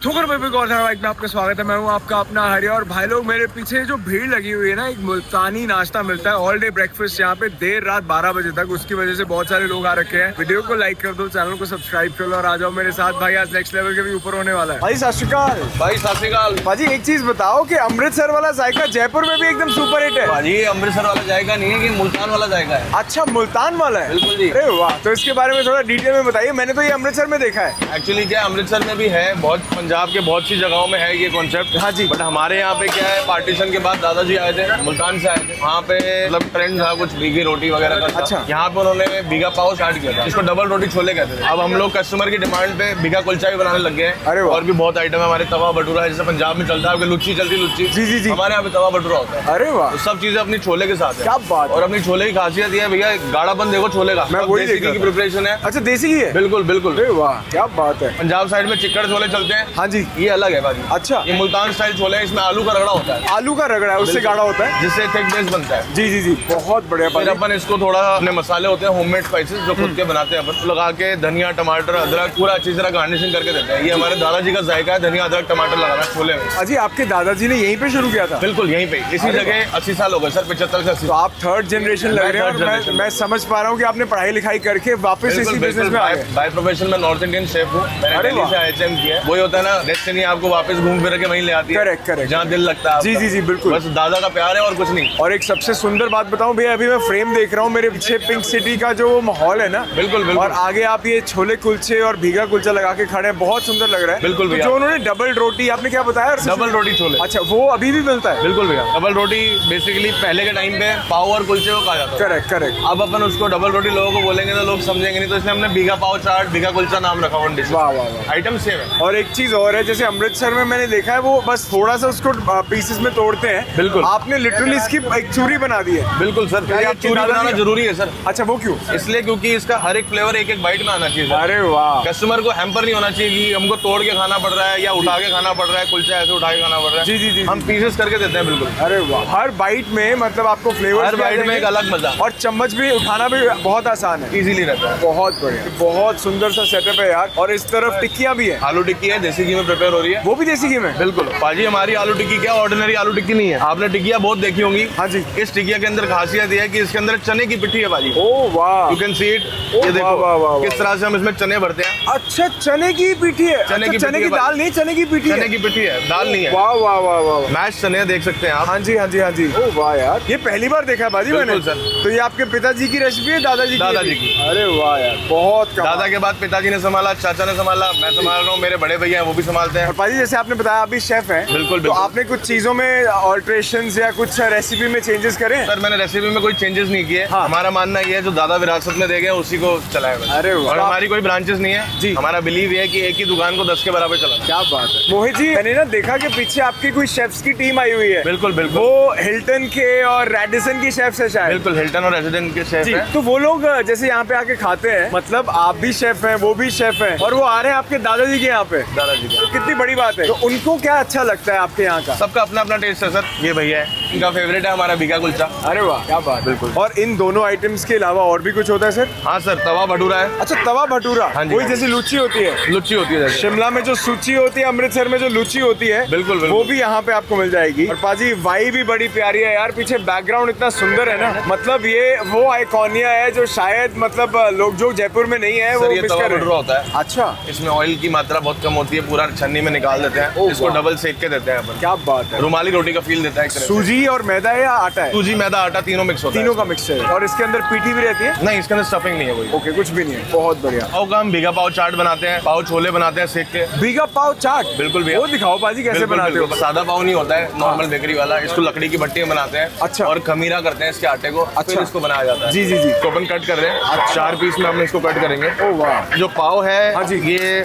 ठोकर बेबी को धारावाहिक में आपका स्वागत है। मैं हूँ आपका अपना हरि। और भाई लोग मेरे पीछे जो भीड़ लगी हुई है ना, एक मुल्तानी नाश्ता मिलता है ऑल डे ब्रेकफास्ट यहाँ पे देर रात 12 बजे तक। उसकी वजह से बहुत सारे लोग आ रखे हैं। वीडियो को लाइक कर दो, चैनल को सब्सक्राइब कर लो और आ जाओ मेरे साथ। भाई आज नेक्स्ट लेवल के भी ऊपर होने वाला है। भाई सत श्री अकाल। भाई सत श्री अकाल। भाजी एक चीज बताओ कि अमृतसर वाला जायका जयपुर में भी एकदम सुपर हिट है। भाजी अमृतसर वाला जायका नहीं है, कि मुल्तान वाला जायका है। अच्छा मुल्तान वाला है। बिल्कुल जी। अरे वाह, तो इसके बारे में थोड़ा डिटेल में बताइए। मैंने तो ये अमृतसर में देखा है। एक्चुअली क्या अमृतसर में भी है, बहुत पंजाब के बहुत सी जगहों में है ये कॉन्सेप्ट। हाँ जी। बट हमारे यहाँ पे क्या है, पार्टीशन के बाद दादाजी आए थे, मुल्तान से आए थे। वहाँ पे मतलब ट्रेंड था कुछ भीगी रोटी वगैरह का। अच्छा। यहाँ पे उन्होंने भीगा पाव स्टार्ट किया था, इसको डबल रोटी छोले कहते थे। अब हम लोग कस्टमर की डिमांड पे भीगा कुलचा भी बनाने लग गए हैं। अरे वाह। और भी बहुत आइटम है हमारे। तवा भटूरा है, जैसे पंजाब में चलता है, लुच्ची चलती लुच्ची। जी जी जी। हमारे यहाँ पे तवा भटूरा होता है। अरे वाह, तो सब चीजें अपनी छोले के साथ है। क्या बात है। और अपनी छोले की खासियत ये है भैया, गाढ़ापन देखो छोले का। मैं सब वही देसी देख रहा घी की था। प्रिपरेशन है। अच्छा देसी घी है। बिल्कुल बिल्कुल। अरे वाह क्या बात है। पंजाब साइड में चिक्कड़ छोले चलते हैं। हाँ जी। ये अलग है भाजी। अच्छा। ये मुल्तान स्टाइल छोले हैं, इसमें आलू का रगड़ा होता है। आलू का रगड़ा है, उससे गाढ़ा होता है, जिससे थिक बेस बनता है। जी जी जी। बहुत बढ़िया। फिर अपन इसको थोड़ा अपने मसाले होते हैं होममेड स्पाइसेस जो खुद के बनाते हैं अपन, लगा के धनिया टमाटर अदरक पूरा अच्छी तरह गार्निशिंग करके देते हैं। ये हमारे दादाजी का जायका है, धनिया अदरक टमाटर लगाना छोले में। अजी आपके दादाजी ने यहीं पे शुरू किया था? बिल्कुल यहीं पे, इसी अरे जगह 80 साल हो गए सर, 75 से 80। तो आप थर्ड जनरेशन लग रहे हैं। और मैं समझ पा रहा हूँ कि आपने पढ़ाई लिखाई करके वापस इसी बिजनेस में आ गए। बाय प्रोफेशन में नॉर्थ इंडियन शेफ हूँ। मैंने अरे दिल्ली वाह। से IHM किया है। वही होता है ना, डेस्टिनी आपको वापस घूम फिर के वहीं ले आती है। Correct correct. जहाँ दिल लगता है। जी जी जी बिल्कुल। बस दादा का प्यार है और कुछ नहीं। और एक सबसे सुंदर बात बताऊं भैया, अभी मैं फ्रेम देख रहा हूँ मेरे पीछे पिंक सिटी का जो माहौल है ना। बिल्कुल बिल्कुल। और आगे आप ये छोले कुलचे और भीगा कुलचा लगा के खड़े हैं, बहुत सुंदर लग रहा है। बिल्कुल तो भैया। जो उन्होंने डबल रोटी आपने क्या बताया? डबल रोटी छोले। अच्छा वो अभी भी मिलता है? बिल्कुल भैया। डबल रोटी बेसिकली पहले के टाइम पे पाव और कुलचे को कहा जाता था। Correct correct. अब अपन उसको डबल रोटी लोगों को बोलेंगे तो लोग समझेंगे नहीं, तो इसलिए हमने भीगा पाव चाट भीगा कुलचा नाम रखा हुआ डिश। वाह वाह वाह। आइटम सेम है। और एक चीज और है, जैसे अमृतसर में मैंने देखा है वो बस थोड़ा सा उसको पीसेस में तोड़ते हैं। बिल्कुल। आपने लिटरली इसकी एक चूरी बना दी है। बिल्कुल सर। ये ये आपके चूरी दादाजी बनाना का- जरूरी है सर। अच्छा वो क्यों? इसलिए क्योंकि इसका हर एक फ्लेवर एक एक बाइट में आना चाहिए सर। अरे वाह। कस्टमर को हैम्पर नहीं होना चाहिए कि हमको तोड़ के खाना पड़ रहा है या उठा के खाना पड़ रहा है, कुलचा ऐसे उठा के खाना पड़ रहा है। जी जी जी। हम पीसेस करके देते हैं। बिल्कुल। अरे वाह, हर बाइट में मतलब आपको फ्लेवर हर बाइट में एक अलग मजा। और चम्मच भी उठाना भी बहुत आसान है। इजीली रहता है। बहुत बढ़िया, बहुत सुंदर सा सेटअप है यार। और इस तरफ टिक्कियां भी है। आलू टिक्की है, देसी घी में प्रिपेयर हो रही है। वो भी देसी घी में? बिल्कुल पाजी। हमारी आलू टिक्की क्या ऑर्डिनरी आलू टिक्की नहीं है। आपने टिक्कियाँ बहुत देखी होंगी। हाँ जी। इस टिक्किया के अंदर खासियत ये है कि इसके अंदर चने की पिट्ठी है भाजी। ओ वाह। You can see it. ओ, ये देखो वाह, वाह, वाह, किस तरह से हम इसमें चने भरते हैं। अच्छा चने की पीठी है। चने अच्छा, की चने पिट्ठी की है दाल नहीं, चने की पीठी चने है। की पिट्ठी है, दाल नहीं है। वाह वाह वाह वाह। मैश चने देख सकते हैं आप। हाँ जी हाँ जी हाँ जी। ओ वाह यार, ये पहली बार देखा है बाजी मैंने। बिल्कुल सर। तो ये आपके पिताजी की रेसिपी है? दादाजी की? दादाजी की। अरे वाह यार, बहुत कमाल। दादा के बाद पिताजी ने संभाला, चाचा ने संभाला, मैं संभाल रहा हूँ, मेरे बड़े भैया हैं वो भी संभालते हैं। और पाजी जैसे आपने बताया आप भी शेफ हैं। बिल्कुल, तो बिल्कुल। आपने कुछ चीजों में ऑल्ट्रेशंस या कुछ रेसिपी में चेंजेस करे? सर मैंने रेसिपी में कोई चेंजेस नहीं किए। हाँ। हमारा मानना ये है जो दादा विरासत में दे गए उसी को चलाए बस। अरे वाह। और हमारी कोई ब्रांचेस नहीं है जी। हमारा बिलीव ये है कि एक ही दुकान को 10 के बराबर चलाना। क्या बात है मोहित जी। मैंने ना देखा कि पीछे आपकी कोई शेफ्स की टीम आई हुई है। बिल्कुल बिल्कुल। वो हिल्टन के और रेडिसन की शेफ्स है शायद। बिल्कुल हिल्टन और रेजिडेंट के शेफ जी। हैं। तो वो लोग जैसे यहाँ पे आके खाते हैं, मतलब आप भी शेफ हैं वो भी शेफ हैं और वो आ रहे हैं आपके दादाजी के यहाँ पे। दादाजी का तो कितनी बड़ी बात है। तो उनको क्या अच्छा लगता है आपके यहाँ का? सबका अपना अपना टेस्ट है सर। ये भैया है, इनका फेवरेट है हमारा भीगा कुलचा। अरे वाह क्या बात। बिल्कुल। और इन दोनों आइटम्स के अलावा और भी कुछ होता है सर? हाँ सर, तवा भटूरा है। अच्छा तवा भटूरा। हाँ जी, वही हाँ जी। जैसी लुच्ची होती है। लुच्ची होती है जैसे। शिमला में जो सूची होती है, अमृतसर में जो लुच्ची होती है, बिल्कुल, बिल्कुल। वो भी यहाँ पे आपको मिल जाएगी। और पाजी वाई भी बड़ी प्यारी है यार, पीछे बैकग्राउंड इतना सुंदर है ना। मतलब ये वो आइकॉनिया है जो शायद मतलब लोग जो जयपुर में नहीं है वो सर ये मिस तवा कर रहे भटूरा हैं। होता है। अच्छा इसमें ऑयल की मात्रा बहुत कम होती है, पूरा छन्नी में निकाल देते हैं। ओह, इसको वाह। डबल सेक के देते हैं अपन। क्या बात है। रुमाली रोटी का फील देता है एक तरह से। सूजी और मैदा है या आटा है? सूजी मैदा आटा तीनों मिक्स होता है। तीनों का मिक्सचर है। और इसके अंदर पीठी भी रहती है? नहीं, इसके अंदर स्टफिंग नहीं है कोई। ओके कुछ भी नहीं है। बहुत बढ़िया। पाव का हम भीगा पाव चाट बनाते हैं, पाव छोले बनाते हैं सेक के। भीगा पाव चाट? बिल्कुल भैया। वो दिखाओ पाजी कैसे बिल्कुल, बनाते हो। बिल्कुल। सादा पाव नहीं होता है नॉर्मल बेकरी वाला, इसको लकड़ी की भट्टी में बनाते हैं। अच्छा। और खमीरा करते हैं इसके आटे को। अच्छा। फिर इसको बनाया जाता है। जी जी जी। तो अपन कट कर रहे हैं। 4 पीस में हम इसको कट करेंगे। ओ वाह। जो पाव है हाँ जी। ये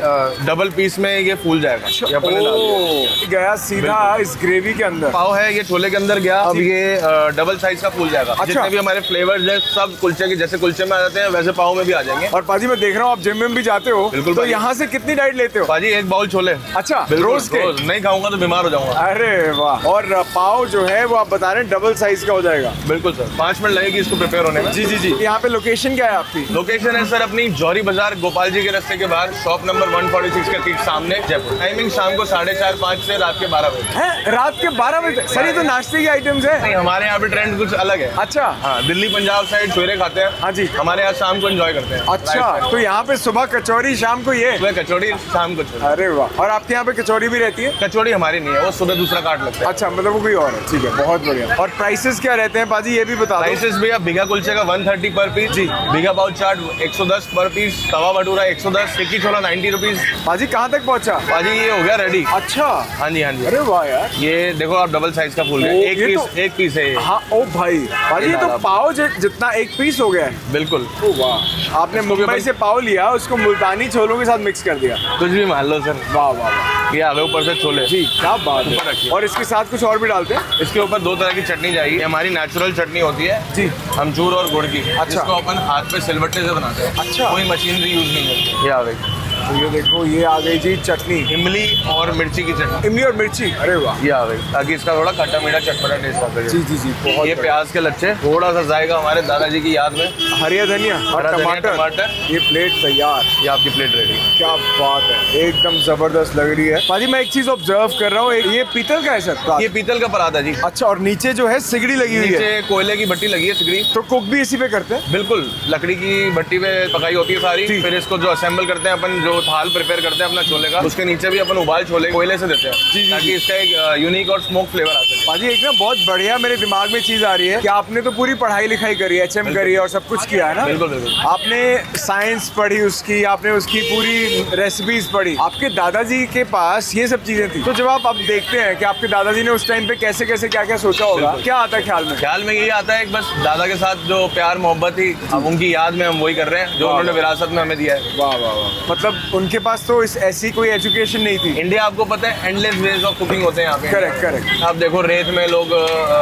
डबल पीस में ये फूल जाएगा। ये अपन ने डाल दिया। ओ, गया सीधा इस ग्रेवी के अंदर। पाव है ये छोले के अंदर गया। अब ये डबल साइज का फूल जाएगा। अच्छा। जितने भी हमारे फ्लेवर्स हैं सब कुलचे के जैसे कुलचे में आ जाते हैं वैसे पाव में भी आ जाएंगे। और पाजी मैं देख रहा हूँ आप जिम में भी जाते हो। बिल्कुल तो भाई। यहाँ से कितनी डाइट लेते हो? भाजी एक बाउल छोले। अच्छा बिल्कुल, रोज के? रोज नहीं खाऊंगा तो बीमार हो जाऊंगा। अरे वाह। और पाव जो है वो आप बता रहे हैं डबल साइज का हो जाएगा? बिल्कुल सर, 5 मिनट लगेगी इसको प्रिपेयर होने में। जी जी जी। यहाँ पे लोकेशन क्या है आपकी? लोकेशन है सर अपनी जौहरी बाजार गोपाल जी के रास्ते के बाहर, शॉप नंबर 146 के ठीक सामने। जयपुर। टाइमिंग शाम को 4:30-5 से रात के 12 बजे। है रात के 12 बजे? सर ये तो नाश्ते की आइटम्स है। नहीं, हमारे यहाँ पे ट्रेंड कुछ अलग है। अच्छा। हाँ, दिल्ली पंजाब साइड सवेरे खाते हैं। हाँ जी। हमारे यहाँ शाम को एंजॉय करते हैं। अच्छा, तो यहाँ पे सुबह कचौरी, शाम को ये? सुबह कचौड़ी, शाम को छोले। अरे वाह। और आपके यहाँ पे कचौरी भी रहती है? कचौड़ी हमारी नहीं है, वो सुबह दूसरा काट लगता है। अच्छा, मतलब वो कोई और है। ठीक है, बहुत बढ़िया। और प्राइसेस क्या रहते हैं पाजी, ये भी बता दो। प्राइसेस भैया भीगा कुलचे का 130 पर पीस जी, भीगा पाव चाट 110 पर पीस, तवा भटूरा 110, टिक्की छोला 90 रुपीज। पाजी कहाँ तक पहुँचा? पाजी ये हो गया रेडी। अच्छा। हाँ जी, हाँ जी। अरे वाह यार, ये देखो आप डबल साइज का फूल है, एक पीस है ये। हाँ ओ भाई, पाजी ये तो पाव जितना एक पीस हो गया है। बिल्कुल। ओ वाह, आपने मुंबई से पाव लिया, उसको मुल्तानी छोलों के साथ मिक्स कर दिया। कुछ भी मान लो सर। वाह वाह वाह, ये आगे ऊपर से छोले जी क्या बात ऊपर रखिए। है। और इसके साथ कुछ और भी डालते हैं? इसके ऊपर 2 तरह की चटनी जाएगी। ये हमारी नेचुरल चटनी होती है जी, अमचूर और गुड़ की। अच्छा। जिसको अपन हाथ पे सिलबट्टे से बनाते हैं। अच्छा। कोई मशीनरी यूज नहीं करते। ये आ गई। तो ये देखो, ये आ गई जी चटनी, इमली और मिर्ची की चटनी। इमली और मिर्ची। अरे वाह, ये आ गई, ताकि इसका थोड़ा खट्टा मीठा चटपटा टेस्ट आता है। जी जी जी, बहुत ये बढ़िया। प्याज के लच्छे, थोड़ा सा जाएगा हमारे दादाजी की याद में। हरिया धनिया और हरा धनिया, टमाटर। टमाटर। ये प्लेट तैयार। ये आपकी प्लेट रेडी। क्या बात है, एकदम जबरदस्त लग रही है। पाजी मैं एक चीज ऑब्जर्व कर रहा हूँ, ये पीतल का है सर? ये पीतल का पराठा जी। अच्छा, और नीचे जो है सिगड़ी लगी हुई है, नीचे कोयले की भट्टी लगी है सिगड़ी। तो कुक भी इसी पे करते हैं? बिल्कुल, लकड़ी की भट्टी पे पकाई होती है सारी। फिर इसको जो असेंबल करते हैं अपन, जो थाल प्रिपेयर करते हैं अपना छोले का, उसके नीचे भी अपन उबाल छोले कोयले से देते हैं, ताकि इसका एक यूनिक और स्मोक फ्लेवर आ सके। पाजी एक ना बहुत बढ़िया मेरे दिमाग में चीज आ रही है कि आपने तो पूरी पढ़ाई लिखाई करी है, HM करी है और सब कुछ किया है ना? बिल्कुल बिल्कुल। आपने साइंस पढ़ी उसकी, आपने उसकी पूरी रेसिपीज पढ़ी। आपके दादाजी के पास ये सब चीजें थी, तो जब आप अब देखते हैं कि आपके दादाजी ने उस टाइम पे कैसे कैसे क्या क्या सोचा होगा, क्या आता है ख्याल में? ख्याल में यही आता है कि बस दादा के साथ जो प्यार मोहब्बत थी, अब उनकी याद में हम वही कर रहे हैं जो उन्होंने विरासत में हमें दिया है। वाह वाह वाह, मतलब उनके पास तो इस ऐसी कोई एजुकेशन नहीं थी। इंडिया आपको पता है एंडलेस वेज ऑफ कुकिंग होते हैं यहाँ पे। Correct correct. आप देखो रेत में लोग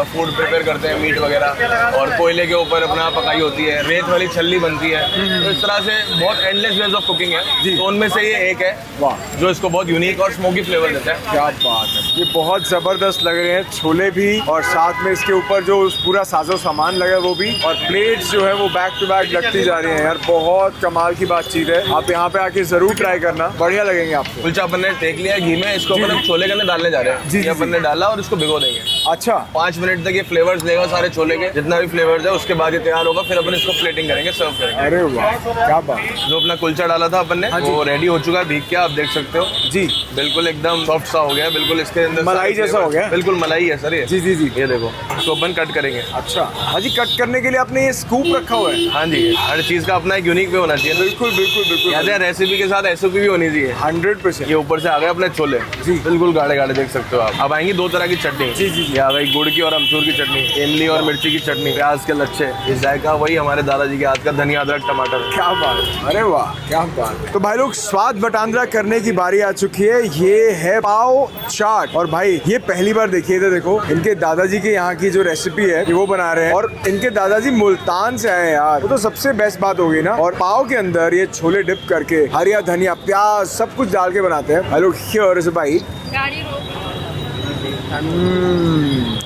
फूड प्रिपेयर करते हैं, मीट वगैरह, और कोयले के ऊपर अपना पकाई होती है, रेत वाली छल्ली बनती है। तो इस तरह से बहुत एंडलेस वेज ऑफ कुकिंग है, तो उनमें से ये एक है वाह, जो इसको बहुत यूनिक और स्मोकी फ्लेवर देता है। क्या बात है, ये बहुत जबरदस्त लग रहे हैं छोले भी, और साथ में इसके ऊपर जो पूरा साजो सामान लगा है वो भी, और प्लेट्स जो है वो बैक टू बैक लगती जा रही हैं यार। बहुत कमाल की बातचीत है, आप यहाँ पे आके जरूर ट्राई करना, बढ़िया लगेंगे आपको। कुलचा अपन ने देख लिया घी में, इसको अपन अब छोले के अंदर डालने जा रहे हैं। जी, ये जी, अपन ने डाला और इसको भिगो देंगे। अच्छा, 5 मिनट तक ये फ्लेवर्स देगा सारे छोले के, जितना भी फ्लेवर्स है, उसके बाद ये तैयार होगा। फिर अपन इसको प्लेटिंग करेंगे, सर्व करेंगे। अरे वाह क्या बात। जो अपना कुलचा डाला था अपन ने, वो रेडी हो चुका है भीग के, आप देख सकते हो जी, बिल्कुल एकदम सॉफ्ट सा हो गया है, बिल्कुल इसके अंदर मलाई जैसा हो गया। बिल्कुल मलाई है सर ये। जी जी जी, ये देखो, इसको अपन कट करेंगे। अच्छा हाजी, कट करने के लिए आपने ये स्कूप रखा हुआ है? हाँ जी, हर चीज का अपना एक यूनिक वे होना चाहिए। बिल्कुल बिल्कुल बिल्कुल, कहते हैं रेसिपी के साथ SOP भी होनी चाहिए। 100%। ये ऊपर से आ गए अपने छोले जी, बिल्कुल गाढ़े गाढ़े देख सकते हो आप। अब आएंगी 2 तरह की चटनी। जी जी जी, ये आ गई गुड़ की और अमचूर की चटनी, इमली और मिर्ची की चटनी, प्याज के लच्छे। ये जायका वही हमारे दादाजी के हाथ का, धनिया अदरक टमाटर। क्या बात है, अरे वाह क्या बात है। तो भाई लोग, स्वाद बटांद्रा करने की बारी आ चुकी है। ये है पाव चाट, और भाई ये पहली बार देखिए थे, देखो इनके दादाजी के यहाँ की जो रेसिपी है ये वो बना रहे हैं, और इनके दादाजी मुल्तान से आए हैं यार, वो तो सबसे बेस्ट बात होगी ना। और पाव के अंदर ये छोले डिप करके हरिया धनिया प्याज सब कुछ डाल के बनाते हैं। भाई लोग, हियर इज अ बाइट।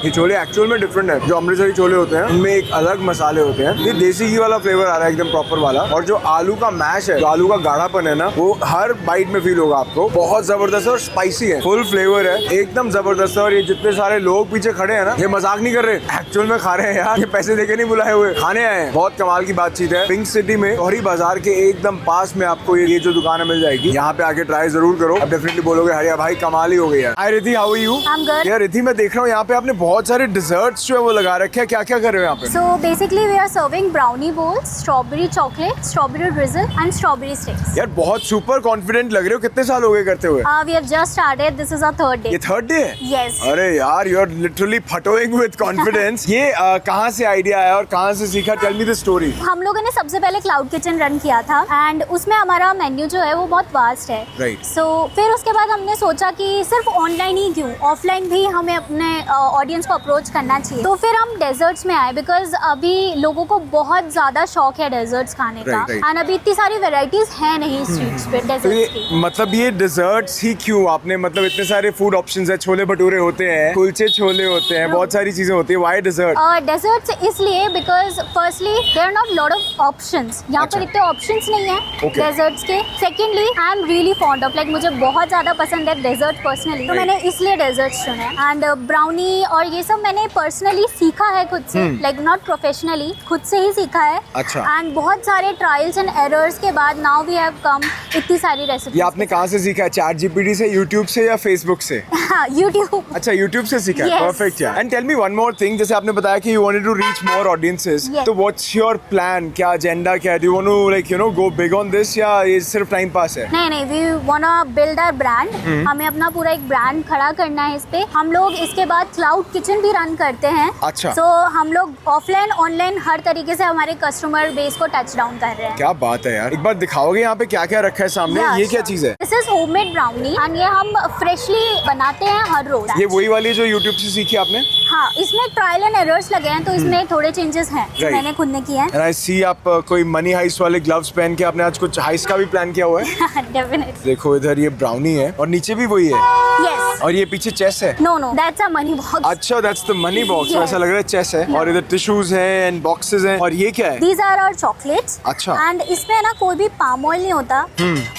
ये छोले एक्चुअल में डिफरेंट है। जो अमृतसरी छोले होते हैं उनमें एक अलग मसाले होते हैं, ये देसी घी वाला फ्लेवर आ रहा है एकदम प्रॉपर वाला। और जो आलू का मैश है, जो आलू का गाढ़ापन है ना, वो हर बाइट में फील होगा आपको। बहुत जबरदस्त और स्पाइसी है, फुल फ्लेवर है, एकदम जबरदस्त है। और ये जितने सारे लोग पीछे खड़े हैं ना, ये मजाक नहीं कर रहे, एक्चुअल में खा रहे हैं यार, ये पैसे देके नहीं बुलाए हुए, खाने आए हैं। बहुत कमाल की बातचीत है। पिंक सिटी में गौरी बाजार के एकदम पास में आपको ये जो दुकान है मिल जाएगी, यहाँ पे आके ट्राई जरूर करो। अब डेफिनेटली बोलोगे हरिया भाई कमाल ही हो गई यार। Hi Riddhi, how are you? I'm good. यार रिद्धि, मैं देख रहा हूँ यहाँ पे आपने बहुत सारे डिजर्ट्स जो है वो लगा रखे हैं, क्या क्या कर रहे हो यहाँ पे? So basically we are serving brownie bowls, strawberry chocolate, strawberry drizzle and strawberry sticks. यार बहुत सुपर कॉन्फिडेंट लग रहे हो, कितने साल हो गए करते हुए? We have just started. This is our third day. ये थर्ड डे है? Yes. अरे यार, यू आर लिटरली फटोइंग विद कॉन्फिडेंस। ये कहाँ से आइडिया आया और कहाँ से सीखा? Tell me the story. हम लोगों ने सबसे पहले क्लाउड किचन रन किया था, एंड उसमें हमारा मेन्यू जो है वो बहुत वास्ट है। Right. So फिर उसके बाद हमने सोचा कि सिर्फ ऑनलाइन ही क्यों, ऑफलाइन टाइम भी हमें अपने ऑडियंस को अप्रोच करना चाहिए। तो फिर हम डेजर्ट्स में आए बिकॉज अभी लोगों को बहुत ज़्यादा शौक है डेजर्ट्स खाने का, एंड अभी इतनी सारी वेराइटीज है नहीं स्ट्रीट्स पे तो डेजर्ट्स की। मतलब ये डिजर्ट्स ही क्यों आपने, मतलब इतने सारे फूड ऑप्शंस है, छोले भटूरे होते हैं, कुलचे छोले होते हैं, बहुत सारी चीजें होती है, व्हाई डिजर्ट? डेजर्ट्स इसलिए because firstly there are not lot of options, यहाँ पर इतने ऑप्शंस नहीं है डेजर्ट्स के। Secondly I am really fond of, like मुझे बहुत ज़्यादा पसंद है डेजर्ट पर्सनली, तो मैंने इसलिए डेजर्ट्स चुने। एंड ब्राउनी और ये सब मैंने पर्सनली सीखा है खुद से, लाइक नॉट प्रोफेशनली, खुद से ही सीखा है। अच्छा। एंड बहुत सारे ट्रायल्स एंड एरर्स के बाद नाउ वी हैव कम इतनी सारी रेसिपी। ये आपने कहाँ से सीखा है? चैट जीपीटी से, यूट्यूब से या फेसबुक से? यूट्यूब। अच्छा, यूट्यूब से सीखा है। Yes. परफेक्ट यार। And tell me one more thing, जैसे आपने बताया कि you wanted to reach more audiences, Yes. तो व्हाट्स योर प्लान, क्या एजेंडा क्या है? Do you want to like go big on this, या ये सिर्फ टाइम पास है? नहीं, we wanna build our brand. हमें अपना पूरा एक ब्रांड खड़ा करना है इस पे। हम लोग इसके बाद क्लाउड किचन भी रन करते हैं। अच्छा। सो हम लोग ऑफलाइन ऑनलाइन हर तरीके से हमारे कस्टमर बेस को टच डाउन कर रहे हैं। क्या बात है यार, एक बार दिखाओगे यहाँ पे क्या क्या रखा है सामने? ये क्या चीज है? This is homemade brownie and ये हम फ्रेशली बनाते हैं हर रोज। ये वही वाली जो यूट्यूब से सीखी आपने? हाँ, इसमें ट्रायल एंड एरर्स लगे हैं, तो इसमें थोड़े चेंजेस हैं जो मैंने खुद ने किए हैं। एंड आई सी आप कोई मनी हाइस्ट वाले ग्लव्स पहन के आपने आज कुछ हाइस्ट का भी प्लान किया हुआ है। डेफिनेटली। देखो इधर ये ब्राउनी है और नीचे भी वही है। यस। और ये पीछे चेस है। No that's a money box. अच्छा, that's the money box. Yes. ऐसा लग रहा है चेस है। और इधर टिश्यूज है एंड बॉक्सेस हैं। और ये क्या है? These are our chocolates. अच्छा। एंड इसमें ना कोई भी पाम ऑयल नहीं होता,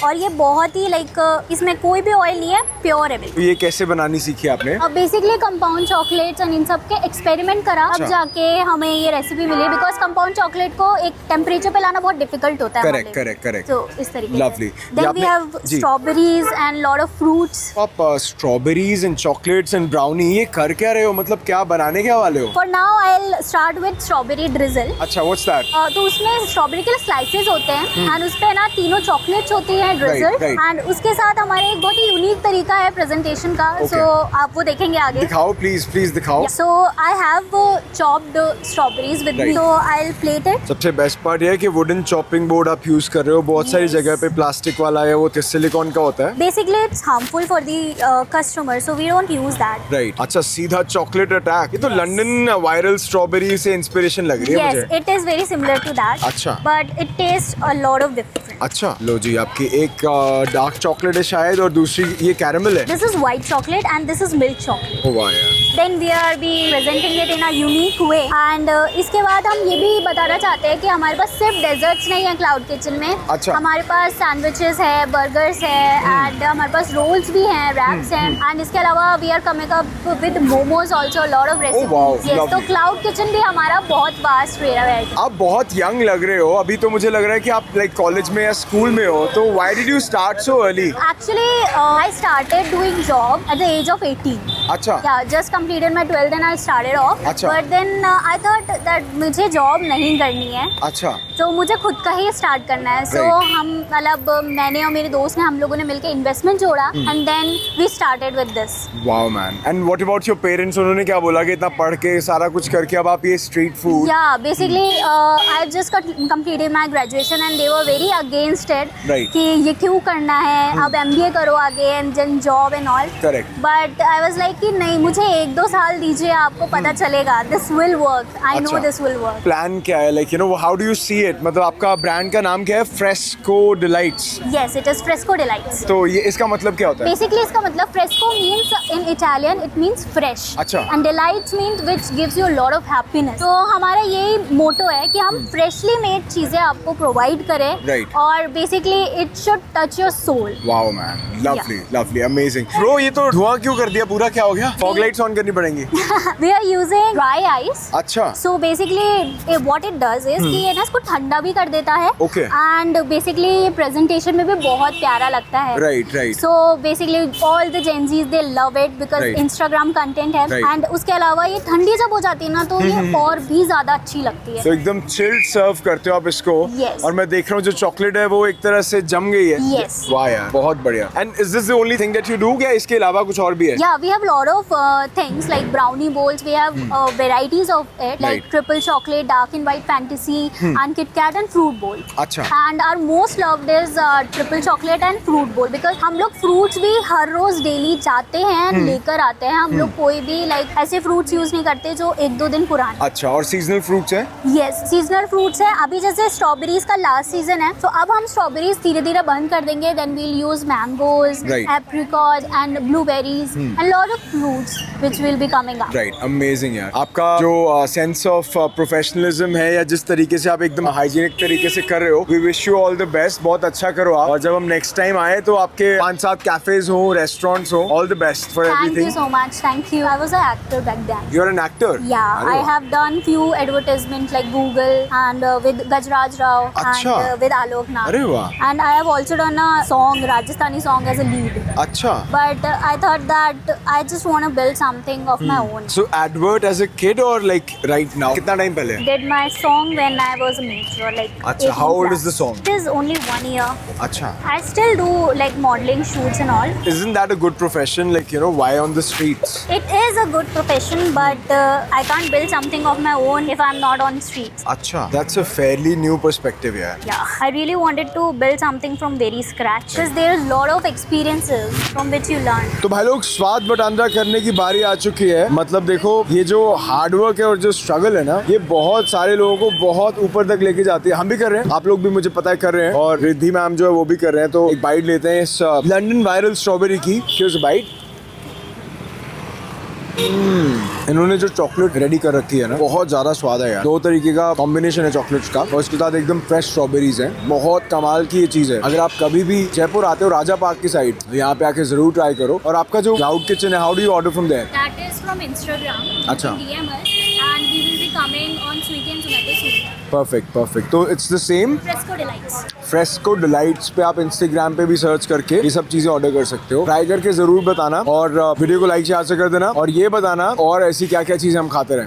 और ये बहुत ही लाइक इसमें कोई भी ऑयल नहीं है, प्योर है तो ये कैसे बनानी सीखी आपने? अब बेसिकली कंपाउंड चॉकलेट्स एंड इन सब के एक्सपेरिमेंट करा, अब जाके हमें ये रेसिपी मिली। बिकॉज कंपाउंड चॉकलेट को एक टेम्परेचर पे लाना बहुत डिफिकल्ट होता है। करेक्ट। तो इस तरीके Lovely. Then we have strawberries and lot of fruits. आप strawberries and chocolates and brownie ये कर क्या रहे हो? मतलब क्या बनाने क्या वाले हो? For now I will start with strawberry drizzle. अच्छा, व्हाट्स दैट? तो उसमें स्ट्रॉबेरी के स्लाइसेस होते हैं एंड उस पे ना तीनों चॉकलेट्स होती हैं ड्रिजल, एंड उसके साथ हमारे एक बहुत ही यूनिक तरीका है प्रेजेंटेशन का। सो आप वो देखेंगे आगे। दिखाओ प्लीज दिखाओ। So I have chopped strawberries with me, so I will plate it. सबसे बेस्ट पार्ट ये है कि वुडन चॉपिंग बोर्ड आप यूज कर रहे हो। बहुत सारी जगह पे प्लास्टिक वाला है, वो सिलिकॉन का होता है। Basically it's harmful for the customer, so we don't use that. Right. अच्छा, सीधा चॉकलेट अटैक। ये तो लंदन वायरल स्ट्रॉबेरी से इंस्पिरेशन लग रही है मुझे। Yes, it is very similar to that. अच्छा। But it tastes a lot of different. अच्छा, लो जी, आपकी एक डार्क चॉकलेट है शायद और दूसरी ये कैरेमल है। This is white chocolate and this is milk chocolate. ओ वाह यार। Then we are be presenting it in a unique way. And इसके बाद हम ये भी बताना चाहते हैं कि हमारे पास सिर्फ डेजर्ट्स नहीं है क्लाउड किचन में। अच्छा। हमारे पास सैंडविचेस है, बर्गर्स है, एंड हमारे पास रोल्स भी हैं, रैप्स हैं, एंड इसके अलावा we are coming up with momos also, lot of recipes. wow, Yes, तो lovely. क्लाउड किचन भी हमारा बहुत वास्ट है। आप बहुत यंग लग रहे हो अभी, तो मुझे लग रहा है कि आप लाइक कॉलेज में या स्कूल में हो। तो why did you start so early? Actually, I started doing job at the age of 18. अच्छा। Yeah, just completed my 12th and I started off. अच्छा। But then I thought that मुझे job नहीं करनी है, अच्छा। तो मुझे खुद का ही स्टार्ट करना है। सो Right. हम मतलब मैंने और मेरे दोस्त ने हम लोगों ने मिलकर इन्वेस्टमेंट जोड़ा, and then we started with this. Wow man. And what about your parents? उन्होंने क्या बोला कि इतना पढ़ के सारा कुछ करके अब आप ये street food? Yeah, basically I just completed my graduation and they were very against it. Right. कि ये क्यों करना है, अब MBA करो आगे and then job and all. Correct. But I was like कि नहीं, मुझे 1-2 साल दीजिए, आपको पता चलेगा. This will work. I know this will work. Plan क्या है? Like how do you see it? मतलब आपका ब्रांड का नाम क्या है? Fresco delights. Yes, it is Fresco Delights. तो ये इसका मतलब क्या होता है? Basically इसका मतलब Fresco means in Italian it means fresh. अच्छा। And delights means which gives you a lot of happiness. तो हमारा यही मोटो है कि हम freshly made चीजें आपको प्रोवाइड करें, Right. और basically it should touch your soul. Wow man, lovely, amazing. Bro, ये तो धुआं क्यों कर दिया पूरा? क्या हो गया? फॉग लाइट्स ऑन करनी पड़ेंगी। We are using dry ice. अच्छा। So basically what it does is कि ये ना इसको ठंडा भी कर देता है, Okay. and basically ये presentation में भी बहुत प्यारा लगता है। Right. So basically all the Gen Zs they love it because Right. Instagram content है, Right. and उसके अलावा ये ठंडी जब हो जाती है ना, तो ये और भी ज्यादा अच्छी लगती है। तो एकदम चिल्ड सर्व करते हो आप इसको। Yes. और मैं देख रहा हूँ जो चॉकलेट है वो एक तरह से जम गई है। Yes. वाह यार, बहुत बढ़िया। And is this the only thing that you do, क्या इसके अलावा कुछ और भी है? Yeah, we have lot of things like brownie bowls. We have varieties of it, like Right. triple chocolate, dark and white fantasy, and Kit Kat and fruit bowl. अच्छा। And our most loved is triple chocolate and fruit bowl because हम लोग fruits भी हर रोज daily जाते हैं लेकर आते हैं। हम लोग कोई भी like ऐसे fruits यूज नहीं करते जो 1-2 दिन पुराने। अच्छा, और सीजनल फ्रूट्स है? Yes, seasonal fruits है। अभी जैसे स्ट्रॉबेरीज का लास्ट सीजन है, तो अब हम स्ट्रॉबेरीज धीरे धीरे बंद कर देंगे। Then we'll use mangoes, Right. apricot and blueberries and lot of fruits which will be coming up. Right, amazing यार। आपका जो सेंस ऑफ प्रोफेशनलिज्म है या जिस तरीके से आप एकदम हाइजीनिक तरीके से कर रहे हो, we wish you all the best. बहुत अच्छा करो आप, और जब हम नेक्स्ट टाइम आए तो आपके 5-7 कैफेज हो, रेस्टोरेंट्स हो। All the best for Thank you everything. so much. Thank you. I was an actor back then. You are an actor? Yeah, I have done few advertisements like Google and with Gajraj Rao अच्छा। and with Alok Nath. अरे वाह। And I have also done a song, Rajasthani song as a lead. अच्छा। But I thought that I just want to build something of my own. So advert as a kid or like right now? कितना time पहले? Did my song when I was a major, like. अच्छा, 18 how old plus. is the song? It is only 1 year. अच्छा। I still do like modeling shoots and all. Isn't that a good profession? Like, you know, why on the streets? It is a good profession, but I can't build something of my own if I'm not on streets. अच्छा, that's a fairly new perspective यार। Yeah, I really wanted to build something from very scratch because there's a lot of experiences from which you learn. तो भाई लोग, स्वाद बटांद्रा करने की बारी आ चुकी है। मतलब देखो, ये जो हार्डवर्क है और जो स्ट्रगल है ना, ये बहुत सारे लोगों को बहुत ऊपर तक लेके जाती है। हम भी कर रहे हैं, आप लोग भी मुझे पता है कर रहे हैं, और रिद्धि मैम जो है वो भी कर रहे हैं। तो एक बाइट लेते हैं इस लंदन वायरल स्ट्रॉबेरी की। Here's a bite. इन्होंने जो चॉकलेट रेडी कर रखी है ना, बहुत ज्यादा स्वाद है यार। 2 तरीके का कॉम्बिनेशन है चॉकलेट्स का, और इसके साथ एकदम फ्रेश स्ट्रॉबेरीज है। बहुत कमाल की ये चीज है। अगर आप कभी भी जयपुर आते हो राजा पार्क की साइड, तो यहाँ पे आके जरूर ट्राई करो। और आपका जो क्लाउड किचन है, how do you order from there? That is from Instagram. अच्छा। DM us and we will be coming on Swiggy and Zomato soon. Perfect. तो it's the same Fresco Delights. Fresco Delights पे आप Instagram पे भी search करके ये सब चीजें ऑर्डर कर सकते हो। ट्राई करके जरूर बताना, और वीडियो को लाइक शेयर से कर देना, और ये बताना और ऐसी क्या क्या चीजें हम खाते रहे।